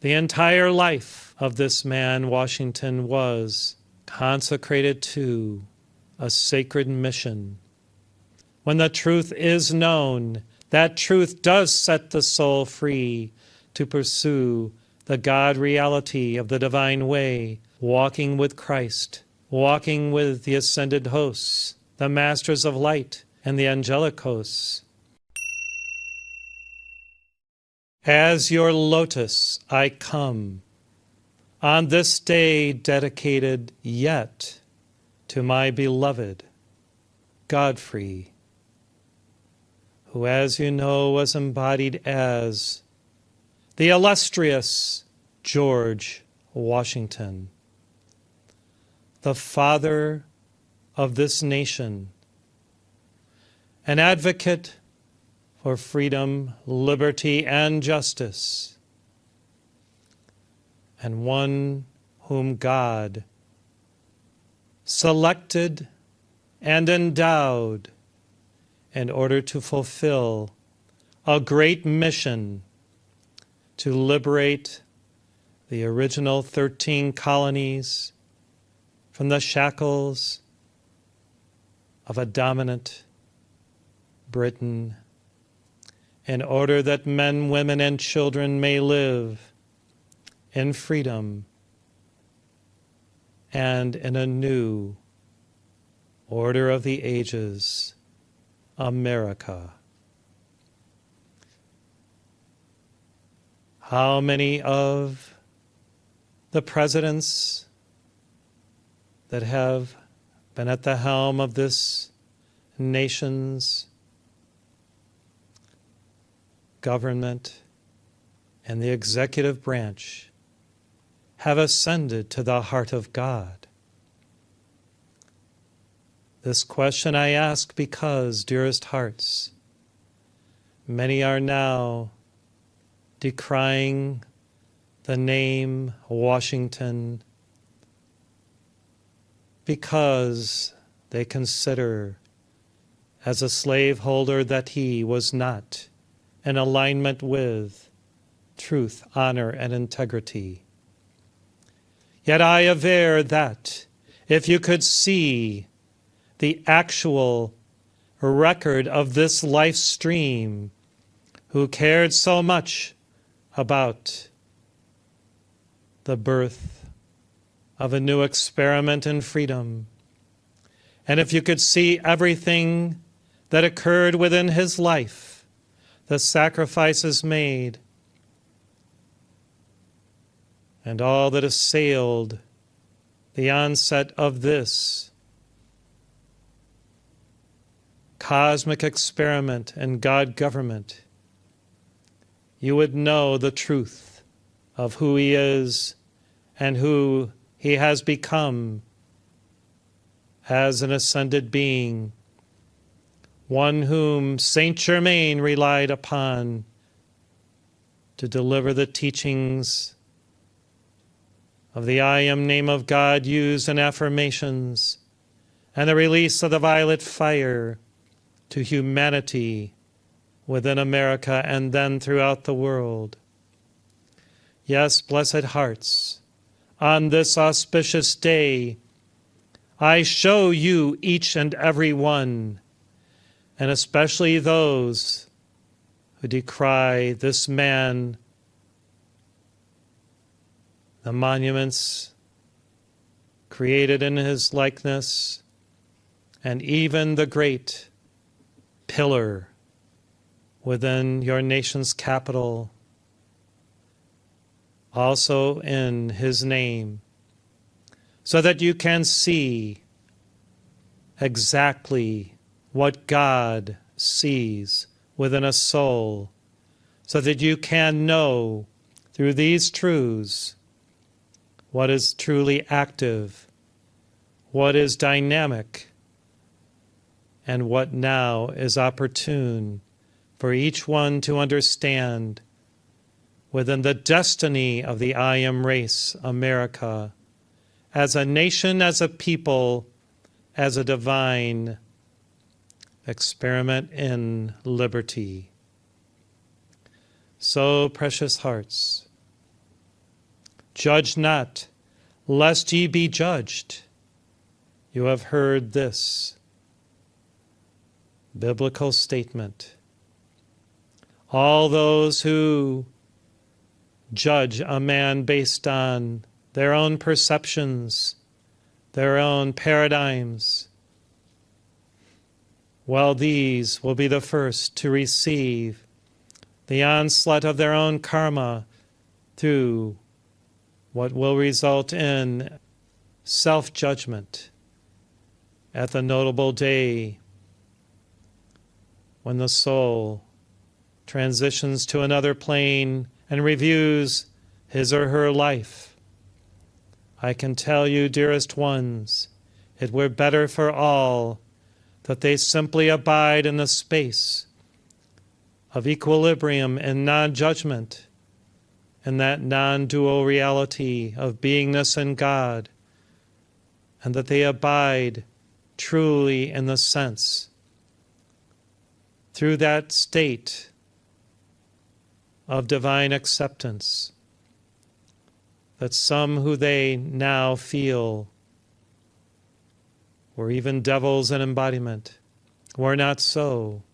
The entire life of this man, Washington, was consecrated to a sacred mission. When the truth is known, that truth does set the soul free to pursue the God reality of the divine way, walking with Christ, walking with the ascended hosts, the masters of light, and the angelic hosts. As your lotus I come, on this day dedicated yet to my beloved Godfrey, who, as you know, was embodied as the illustrious George Washington, the father of this nation, an advocate for freedom, liberty, and justice, and one whom God selected and endowed in order to fulfill a great mission to liberate the original 13 colonies from the shackles of a dominant Britain, in order that men, women, and children may live in freedom and in a new order of the ages, America. How many of the presidents that have been at the helm of this nation's government and the executive branch have ascended to the heart of God? This question I ask because, dearest hearts, many are now decrying the name Washington because they consider as a slaveholder that he was not in alignment with truth, honor, and integrity. Yet I aver that if you could see the actual record of this life stream, who cared so much about the birth of a new experiment in freedom, and if you could see everything that occurred within his life, the sacrifices made, and all that assailed the onset of this cosmic experiment and God government, you would know the truth of who he is and who he has become as an ascended being, one whom Saint Germain relied upon to deliver the teachings of the I am name of God used in affirmations and the release of the violet fire to humanity within America and then throughout the world. Yes, blessed hearts, on this auspicious day, I show you each and every one, and especially those who decry this man, the monuments created in his likeness, and even the great pillar within your nation's capital, also in his name, so that you can see exactly what God sees within a soul, so that you can know through these truths what is truly active, what is dynamic, and what now is opportune for each one to understand within the destiny of the I Am race, America, as a nation, as a people, as a divine experiment in liberty. So, precious hearts, Judge not, lest ye be judged. You have heard this biblical statement. All those who judge a man based on their own perceptions, their own paradigms, well, these will be the first to receive the onslaught of their own karma through what will result in self-judgment at the notable day when the soul transitions to another plane and reviews his or her life. I can tell you, dearest ones, it were better for all that they simply abide in the space of equilibrium and non-judgment, in that non-dual reality of beingness and God, and that they abide truly in the sense, through that state of divine acceptance, that some who they now feel were even devils in embodiment were not so.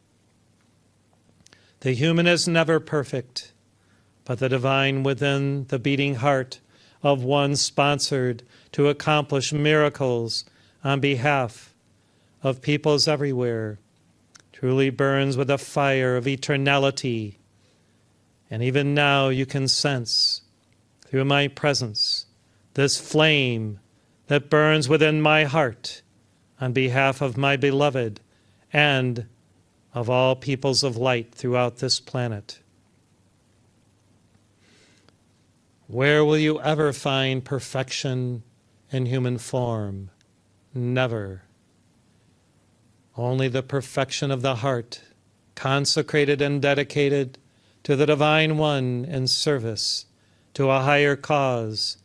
The human is never perfect, but the divine within the beating heart of one sponsored to accomplish miracles on behalf of peoples everywhere truly burns with a fire of eternality. And even now you can sense through my presence this flame that burns within my heart on behalf of my beloved and of all peoples of light throughout this planet. Where will you ever find perfection in human form? Never. Only the perfection of the heart, consecrated and dedicated to the Divine One in service to a higher cause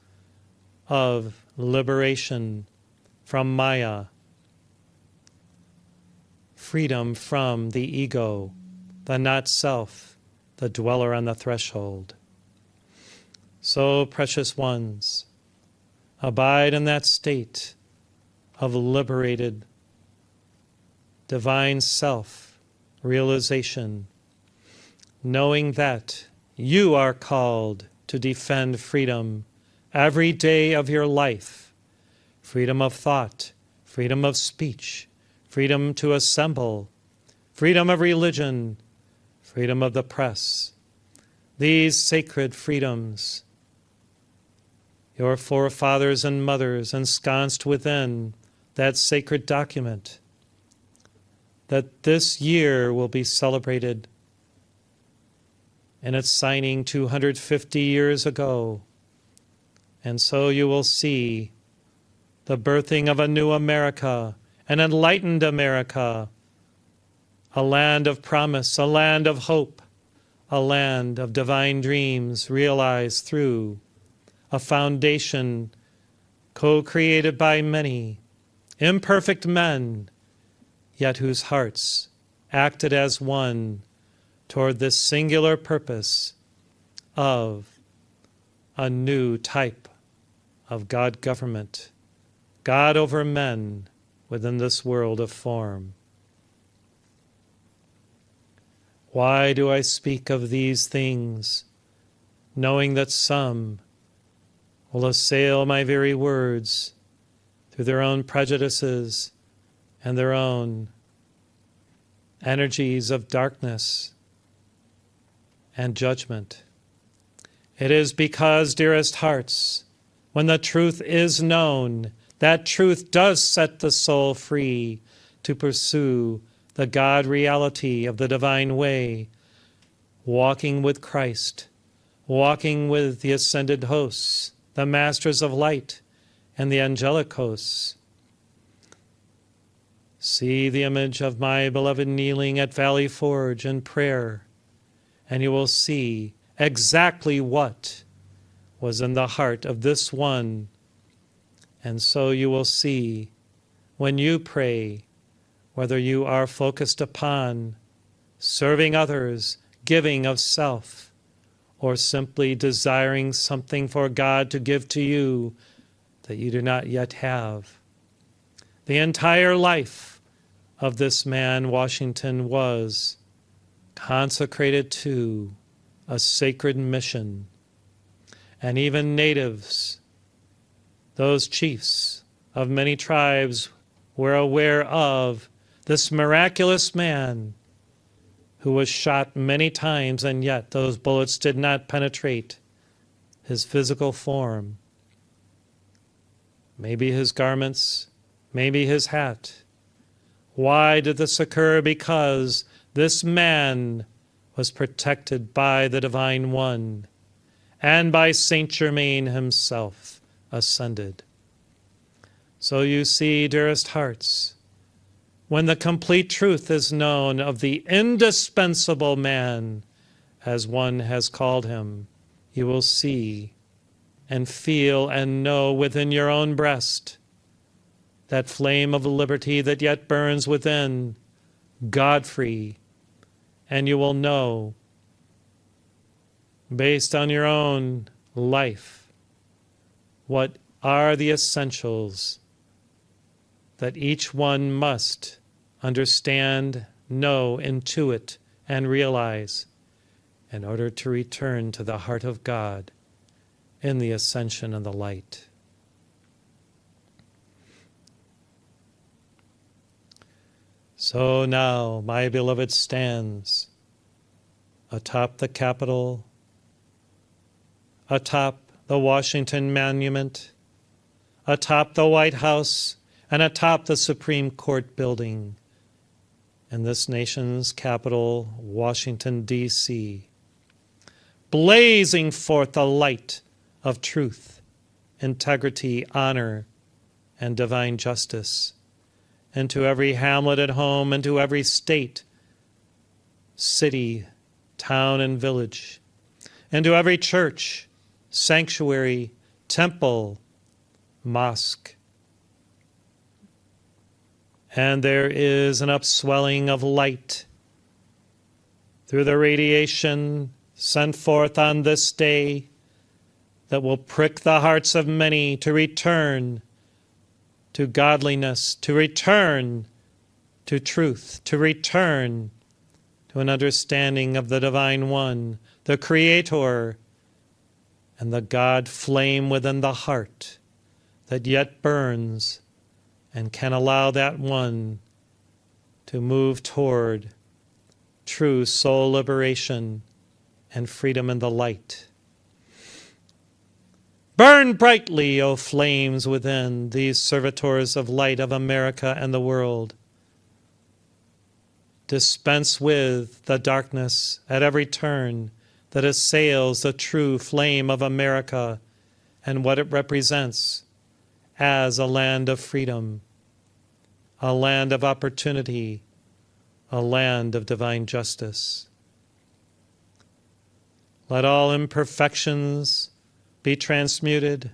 of liberation from Maya, freedom from the ego, the not-self, the dweller on the threshold. So, precious ones, abide in that state of liberated divine self-realization, knowing that you are called to defend freedom every day of your life, freedom of thought, freedom of speech, freedom to assemble, freedom of religion, freedom of the press. These sacred freedoms, your forefathers and mothers ensconced within that sacred document, that this year will be celebrated in its signing 250 years ago. And so you will see the birthing of a new America, an enlightened America, a land of promise, a land of hope, a land of divine dreams realized through a foundation co-created by many imperfect men, yet whose hearts acted as one toward this singular purpose of a new type of God government, God over men within this world of form. Why do I speak of these things, knowing that some will assail my very words through their own prejudices and their own energies of darkness and judgment? It is because, dearest hearts, when the truth is known, that truth does set the soul free to pursue the God reality of the divine way, walking with Christ, walking with the ascended hosts, the masters of light, and the angelic hosts. See the image of my beloved kneeling at Valley Forge in prayer, and you will see exactly what was in the heart of this one. And so you will see, when you pray, whether you are focused upon serving others, giving of self, or simply desiring something for God to give to you that you do not yet have. The entire life of this man, Washington, was consecrated to a sacred mission. And even natives, those chiefs of many tribes, were aware of this miraculous man who was shot many times, and yet those bullets did not penetrate his physical form. Maybe his garments, maybe his hat. Why did this occur? Because this man was protected by the Divine One and by Saint Germain himself ascended. So you see, dearest hearts, when the complete truth is known of the indispensable man, as one has called him, you will see and feel and know within your own breast that flame of liberty that yet burns within, Godfrey, and you will know, based on your own life, what are the essentials that each one must understand, know, intuit, and realize in order to return to the heart of God in the ascension of the light. So now my beloved stands atop the Capitol, atop the Washington Monument, atop the White House, and atop the Supreme Court building in this nation's capital, Washington, D.C., blazing forth the light of truth, integrity, honor, and divine justice into every hamlet and home, into every state, city, town, and village, into every church, sanctuary, temple, mosque. And there is an upswelling of light through the radiation sent forth on this day that will prick the hearts of many to return to godliness, to return to truth, to return to an understanding of the Divine One, the Creator, and the God flame within the heart that yet burns and can allow that one to move toward true soul liberation and freedom in the light. Burn brightly, O flames, within these servitors of light of America and the world. Dispense with the darkness at every turn that assails the true flame of America and what it represents as a land of freedom, a land of opportunity, a land of divine justice. Let all imperfections be transmuted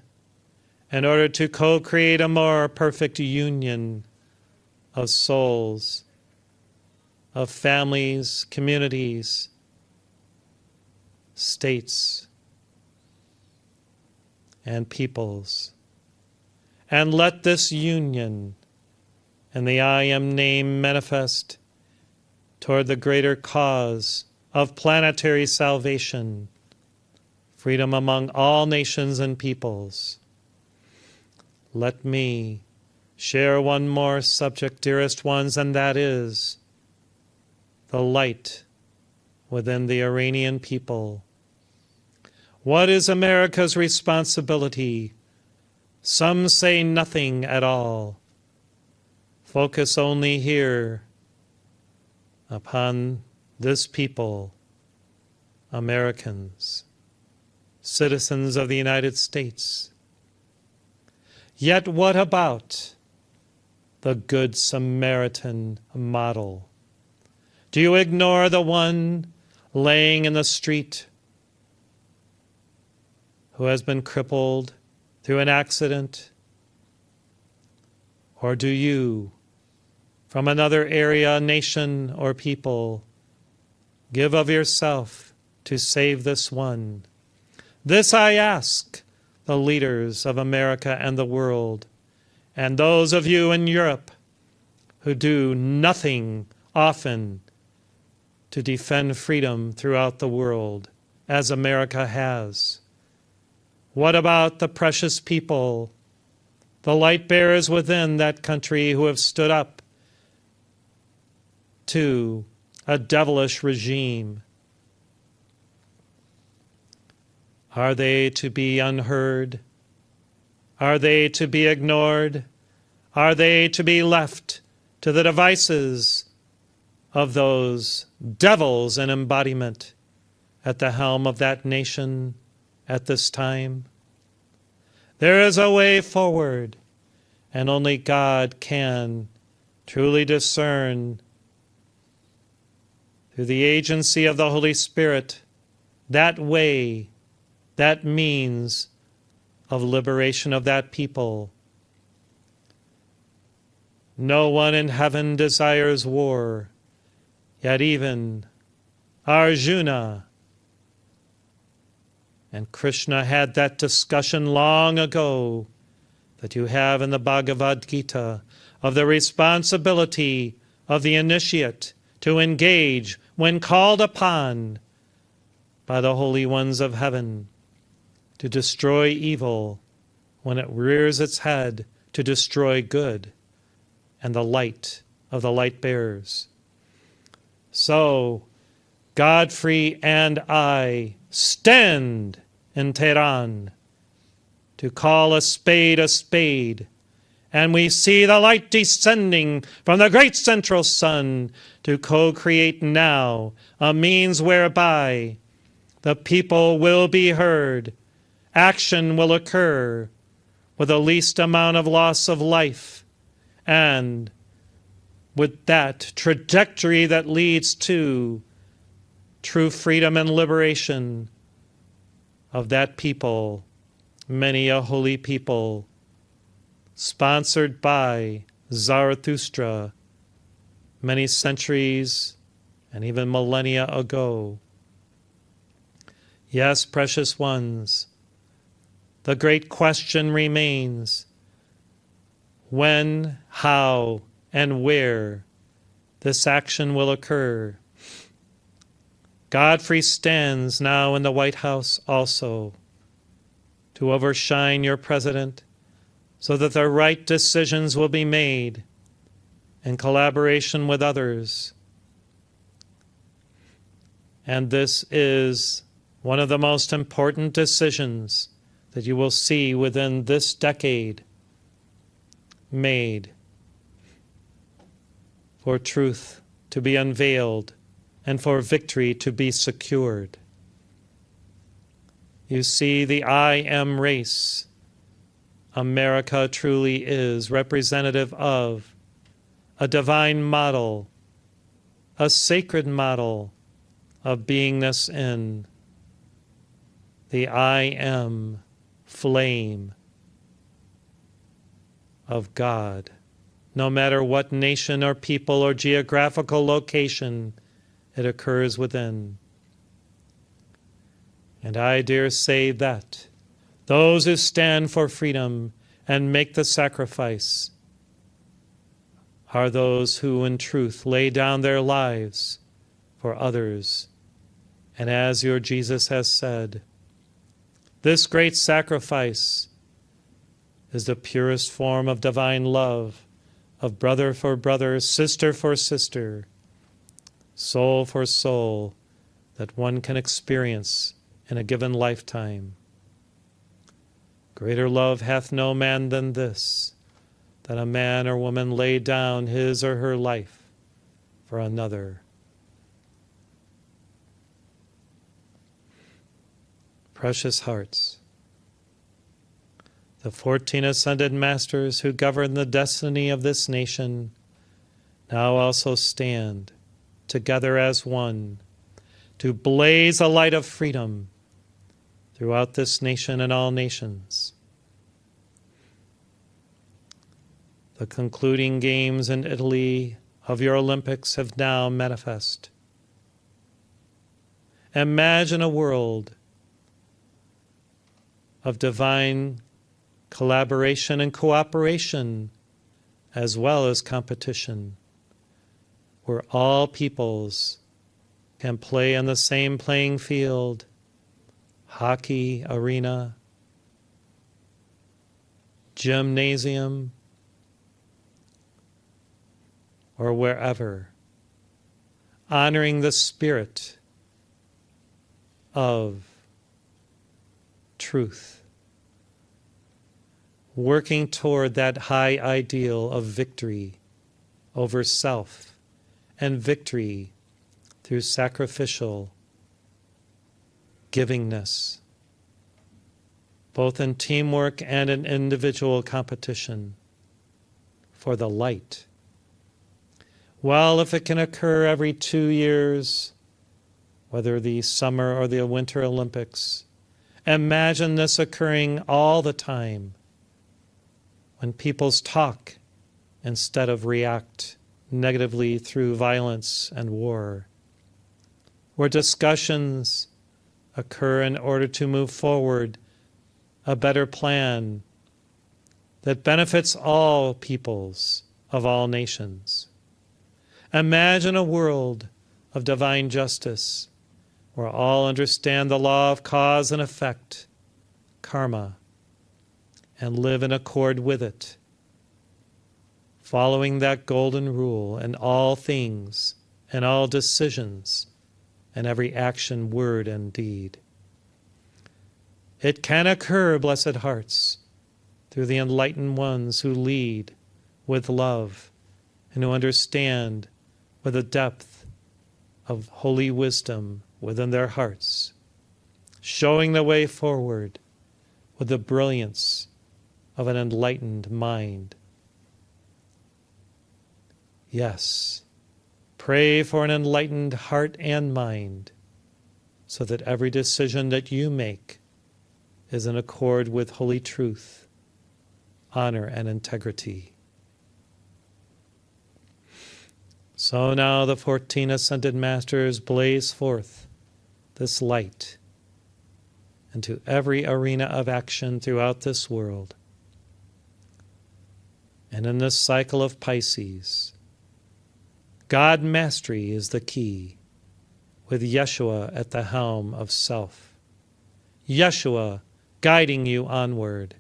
in order to co-create a more perfect union of souls, of families, communities, states, and peoples. And let this union and the I Am name manifest toward the greater cause of planetary salvation, freedom among all nations and peoples. Let me share one more subject, dearest ones, and that is the light within the Iranian people. What is America's responsibility? Some say nothing at all. Focus only here upon this people, Americans, citizens of the United States. Yet what about the Good Samaritan model? Do you ignore the one laying in the street who has been crippled through an accident? Or do you, from another area, nation, or people, give of yourself to save this one. This I ask the leaders of America and the world, and those of you in Europe who do nothing often to defend freedom throughout the world, as America has. What about the precious people, the light bearers within that country who have stood up to a devilish regime? Are they to be unheard? Are they to be ignored? Are they to be left to the devices of those devils in embodiment at the helm of that nation at this time? There is a way forward, and only God can truly discern through the agency of the Holy Spirit that way, that means of liberation of that people. No one in heaven desires war, yet even Arjuna and Krishna had that discussion long ago that you have in the Bhagavad Gita of the responsibility of the initiate to engage when called upon by the holy ones of heaven to destroy evil when it rears its head to destroy good and the light of the light bearers. So, Godfrey and I stand in Tehran to call a spade, and we see the light descending from the great central sun to co-create now a means whereby the people will be heard, action will occur with the least amount of loss of life, and with that trajectory that leads to true freedom and liberation of that people, many a holy people, sponsored by Zarathustra many centuries and even millennia ago. Yes, precious ones, the great question remains: when, how, and where this action will occur. Godfrey stands now in the White House also to overshine your president so that the right decisions will be made in collaboration with others. And this is one of the most important decisions that you will see within this decade made for truth to be unveiled and for victory to be secured. You see, the I am race, America truly is representative of a divine model, a sacred model of beingness in the I am flame of God. No matter what nation or people or geographical location it occurs within. And I dare say that those who stand for freedom and make the sacrifice are those who in truth lay down their lives for others. And as your Jesus has said, this great sacrifice is the purest form of divine love, of brother for brother, sister for sister, soul for soul, that one can experience in a given lifetime. Greater love hath no man than this, that a man or woman lay down his or her life for another. Precious hearts, the 14 ascended masters who govern the destiny of this nation now also stand together as one to blaze a light of freedom throughout this nation and all nations. The concluding games in Italy of your Olympics have now manifest. Imagine a world of divine collaboration and cooperation, as well as competition, where all peoples can play on the same playing field, hockey arena, gymnasium, or wherever, honoring the spirit of truth, working toward that high ideal of victory over self and victory through sacrificial givingness, both in teamwork and in individual competition for the light. Well, if it can occur every 2 years, whether the summer or the winter Olympics, imagine this occurring all the time, when peoples talk instead of react negatively through violence and war, where discussions occur in order to move forward a better plan that benefits all peoples of all nations. Imagine a world of divine justice where all understand the law of cause and effect, karma, and live in accord with it, following that golden rule in all things and all decisions and every action, word, and deed. It can occur, blessed hearts, through the enlightened ones who lead with love and who understand with a depth of holy wisdom within their hearts, showing the way forward with the brilliance of an enlightened mind. Yes, pray for an enlightened heart and mind, so that every decision that you make is in accord with holy truth, honor, and integrity. So now the 14 ascended masters blaze forth this light into every arena of action throughout this world. And in this cycle of Pisces, God mastery is the key, with Yeshua at the helm of self. Yeshua guiding you onward.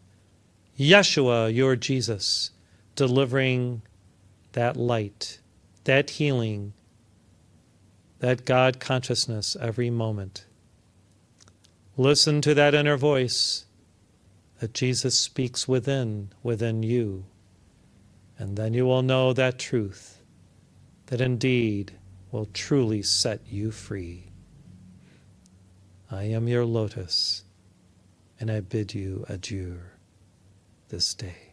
Yeshua, your Jesus, delivering that light, that healing, that God consciousness every moment. Listen to that inner voice that Jesus speaks within you, and then you will know that truth that indeed will truly set you free. I am your lotus, and I bid you adieu this day.